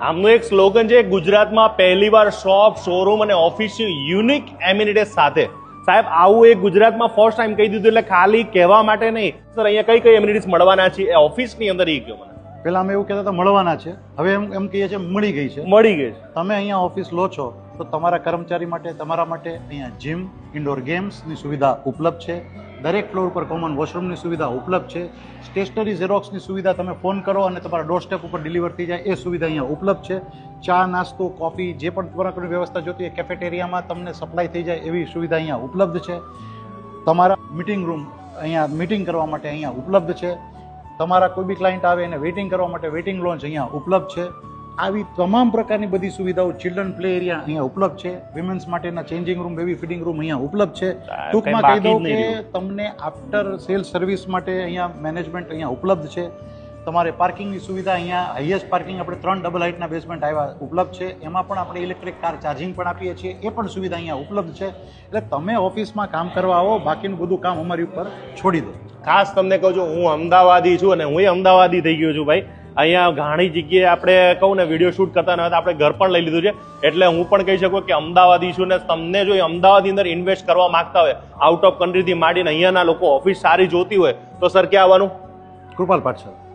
આમનું એક સ્લોગન છે, ગુજરાતમાં પહેલીવાર શોપ, શોરૂમ અને ઓફિસ યુનિક એમિનિટીઝ સાથે. સાહેબ આવું એક ગુજરાતમાં ફર્સ્ટ ટાઈમ કહી દીધું, એટલે ખાલી કહેવા માટે નહીં સર. અહીંયા કઈ કઈ એમિનિટીઝ મળવાના છે એ ઓફિસની અંદર? એ કહો મને. પહેલા અમે એવું કહેતા હતા મળવાના છે, હવે એમ કહીએ છીએ મળી ગઈ છે. મળી ગઈ છે. તમે અહીંયા ઓફિસ લો છો તો તમારા કર્મચારી માટે, તમારા માટે અહીંયા જીમ, ઇન્ડોર ગેમ્સની સુવિધા ઉપલબ્ધ છે. દરેક ફ્લોર પર કોમન વોશરૂમની સુવિધા ઉપલબ્ધ છે. સ્ટેશનરી ઝેરોક્સની સુવિધા તમે ફોન કરો અને તમારા ડોર સ્ટેપ ઉપર ડિલિવર થઈ જાય એ સુવિધા અહીંયા ઉપલબ્ધ છે. ચા, નાસ્તો, કોફી જે પણ તમારા વ્યવસ્થા જોતી હોય કેફેટેરિયામાં તમને સપ્લાય થઈ જાય એવી સુવિધા અહીંયા ઉપલબ્ધ છે. તમારા મિટિંગ રૂમ અહીંયા મિટિંગ કરવા માટે અહીંયા ઉપલબ્ધ છે. તમારા કોઈ બી ક્લાયન્ટ આવે એને વેઇટિંગ કરવા માટે વેઇટિંગ લોન્જ અહીંયા ઉપલબ્ધ છે. આવી તમામ પ્રકારની બધી સુવિધાઓ, ચિલ્ડ્રન પ્લે એરિયા અહીંયા ઉપલબ્ધ છે. વિમેન્સ માટેના changing room, baby feeding room અહીંયા ઉપલબ્ધ છે. ટૂંકમાં કહી દઉં કે તમને આફ્ટર સેલ સર્વિસ માટે અહીંયા મેનેજમેન્ટ અહીંયા ઉપલબ્ધ છે. તમારે પાર્કિંગની સુવિધા અહીંયા હાઈએસ્ટ પાર્કિંગ આપણે 3 ડબલ હાઇટના બેઝમેન્ટ આવ્યા ઉપલબ્ધ છે. એમાં પણ આપણે ઇલેક્ટ્રિક કાર ચાર્જિંગ પણ આપીએ છીએ, એ પણ સુવિધા અહીંયા ઉપલબ્ધ છે. એટલે તમે ઓફિસમાં કામ કરવા આવો, બાકીનું બધું કામ અમારી ઉપર છોડી દો. ખાસ તમને કહું છું, હું અમદાવાદી છું અને હું અમદાવાદી થઈ ગયો છું ભાઈ. અહીંયા ઘણી જગ્યાએ આપણે કહું ને વિડીયો શૂટ કરતા ન હતા, આપણે ઘર પણ લઈ લીધું છે. એટલે હું પણ કહી શકું કે અમદાવાદી છું ને તમને જો અમદાવાદની અંદર ઇન્વેસ્ટ કરવા માંગતા હોય, આઉટ ઓફ કન્ટ્રીથી માંડીને અહીંયાના લોકો ઓફિસ સારી જોતી હોય તો સર ક્યાં આવવાનું? કૃપાલ પાઠશાળા.